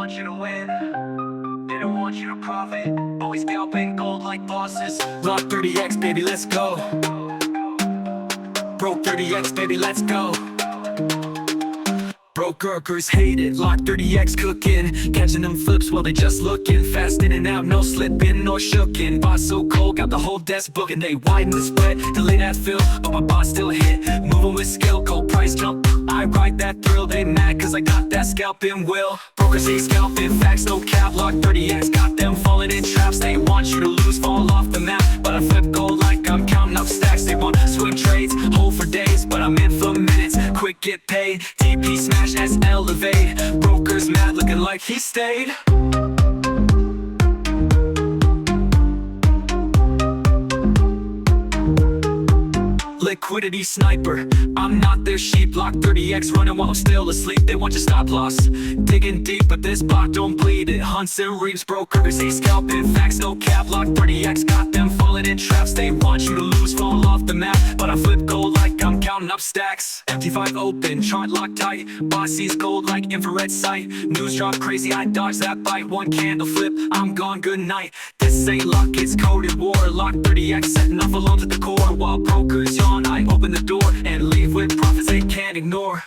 want you to win. They don't want you to profit. Always scalping gold like bosses. Lock 30x, baby, let's go. Broke 30x, baby, let's go. Brokers hate it, lock 30x cooking. Catching them flips while they just looking. Fast in and out, no slipping nor shooking. Boss so cold, got the whole desk booking. They widen the spread, delay that fill, but my boss still hit. Moving with skill, cold price jump, I ride that thrill. They mad cause I got that scalping will. Brokers hate scalping, facts no cap. Lock 30x, got them falling in traps. They want you to lose, fall off the map, but I flip gold like I'm counting up stacks. They want swing trades, hold for days, but I'm in for minutes. Quick get paid, TP smash as elevate. Brokers mad looking like he stayed. Liquidity sniper, I'm not their sheep. Lock 30x running while I'm still asleep. They want your stop loss, digging deep, but this block don't bleed. It hunts and reaps, brokers hate scalping, facts no cap. Lock 30x, got them falling in traps. They want you to lose, fall off the map, but I flip gold like I'm counting up stacks. MT5 open, chart locked tight. Boss sees gold like infrared sight. News drop crazy, I dodge that bite. One candle flip, I'm gone, good night. This ain't luck, it's coded war. Lock 30x, setting off alarms at the core. While brokers yawn, I open the door and leave with profits they can't ignore.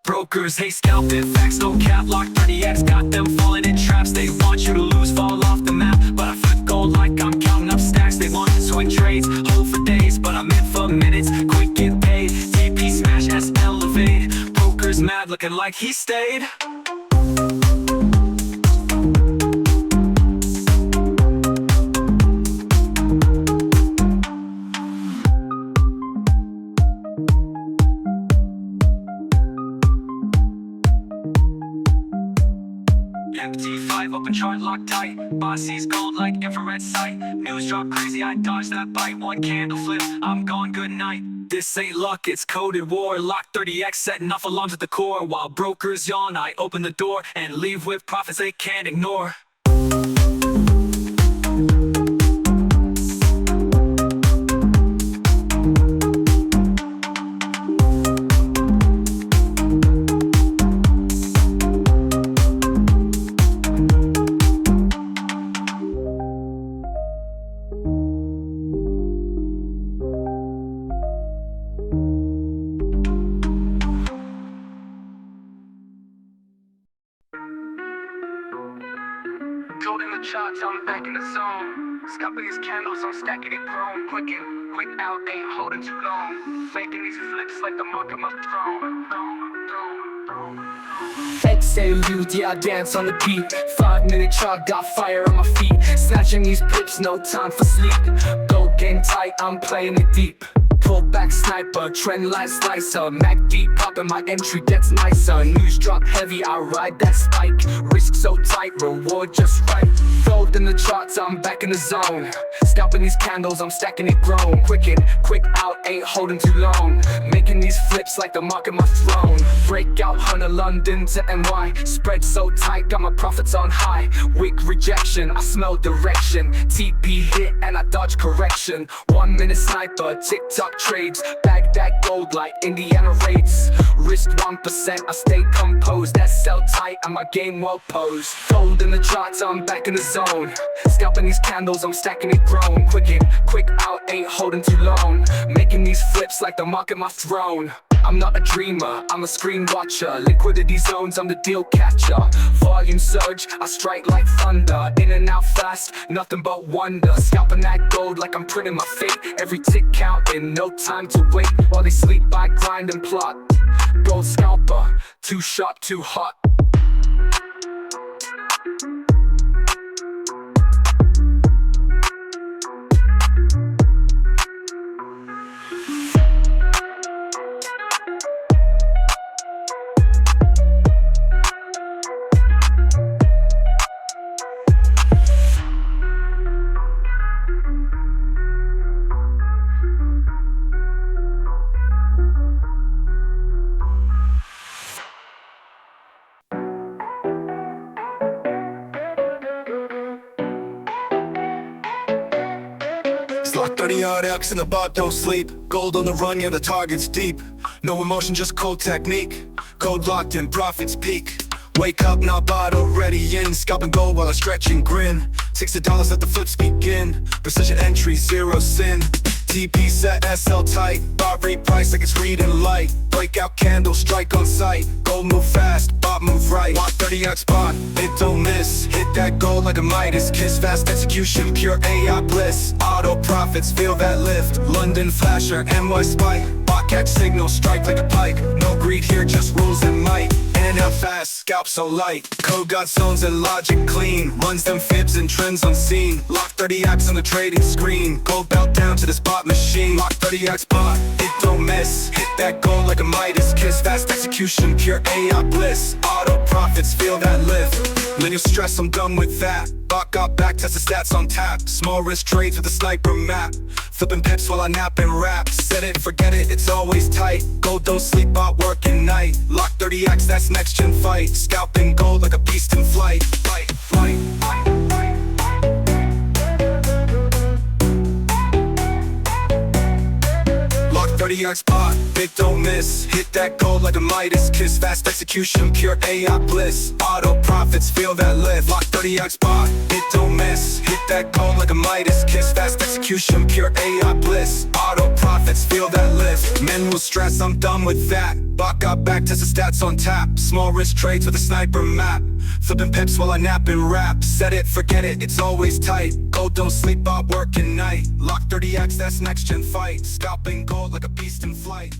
Brokers hate scalping, facts no cap. Lock 30x, got them falling in traps. They want you to lose, fall off the map, but I flip gold like I'm counting up stacks. They want swing trades, hold for days, but I'm in for minutes. Quick get paid, TP smash S elevate. Brokers mad looking like he stayed. MT5 open chart locked tight. Boss sees gold like infrared sight. News drop crazy, I dodge that bite. One candle flip, I'm gone, good night. This ain't luck, it's coded war. Lock 30x, setting off alarms at the core. While brokers yawn, I open the door and leave with profits they can't ignore. Gold in the charts, I'm back in the zone. Scalping these candles, I'm stacking it chrome. Quick out, ain't holding too long. Making these flips like the mark of my throne. Exhale, I dance on the beat. 5-minute chart, got fire on my feet. Snatching these pips, no time for sleep. Gold game tight, I'm playing it deep. Pull back sniper, trend line slicer. Mac deep, popping my entry gets nicer. News drop heavy, I ride that spike. Risk so tight, reward just right. Gold in the charts, I'm back in the zone. Scalping these candles, I'm stacking it grown. Quick out, ain't holding too long. Making these flips like the mark of my throne. Breakout, Hunter, London to NY. Spread so tight, got my profits on high. Weak rejection, I smell direction. TP hit and I dodge correction. 1 minute sniper, TikTok trades. Bag that gold like Indiana raids. Risk 1%, I stay composed. That's sell tight and my game well posed. Gold in the charts, I'm back in the zone. Scalping these candles, I'm stacking it grown. Quick out, ain't holding too long. Making these flips like the mark of my throne. I'm not a dreamer, I'm a screen watcher. Liquidity zones, I'm the deal catcher. Volume surge, I strike like thunder. In and out fast, nothing but wonder. Scalping that gold like I'm printing my fate. Every tick counting, no time to wait. While they sleep, I grind and plot. Gold scalper, too sharp, too hot. Lock 30 odd X in the bot, don't sleep. Gold on the run, yeah, the target's deep. No emotion, just cold technique. Code locked in, profits peak. Wake up, now bot already in. Scalping gold while I stretch and grin. $60, let the flips begin. Precision entry, zero sin. TP set, SL tight. Bot reprice like it's reading light. Breakout candle, strike on sight. Gold move fast, bot move right. Want 30x bot, it don't miss. Hit that gold like a Midas kiss. Fast execution, pure AI bliss. Auto profits, feel that lift. London flasher, NY spike. Bot catch signal, strike like a pike. No greed here, just rules and might. And how fast, scalp so light. Code got zones and logic clean. Runs them fibs and trends unseen. Lock 30x on the trading screen. Gold belt down to the spot machine. Lock 30x bot, it don't miss. Hit that gold like a Midas kiss. Fast execution, pure AI bliss. Auto profits, feel that lift. Linear stress, I'm done with that. Bot got back, test the stats on tap. Small risk trades with a sniper map. Flipping pips while I nap and rap. Set it, forget it, it's always tight. Gold don't sleep, bot working night. Lock 30x, that's next gen fight. Scalping gold like a beast in flight. Flight, flight, flight. Lock 30x bot, it don't miss. Hit that gold like a Midas kiss. Fast execution, pure AI bliss. Auto profits, feel that lift. Lock 30x bot, it don't miss. Hit that gold like a Midas kiss. Fast execution, pure AI bliss. Auto profits, feel that lift. Men will stress, I'm done with that. Bot got back, test the stats on tap. Small risk trades with a sniper map. Flipping pips while I nap and rap. Set it, forget it, it's always tight. Gold don't sleep, bot working night. Lock 30x, that's next gen fight. Scalping gold like a beast in flight.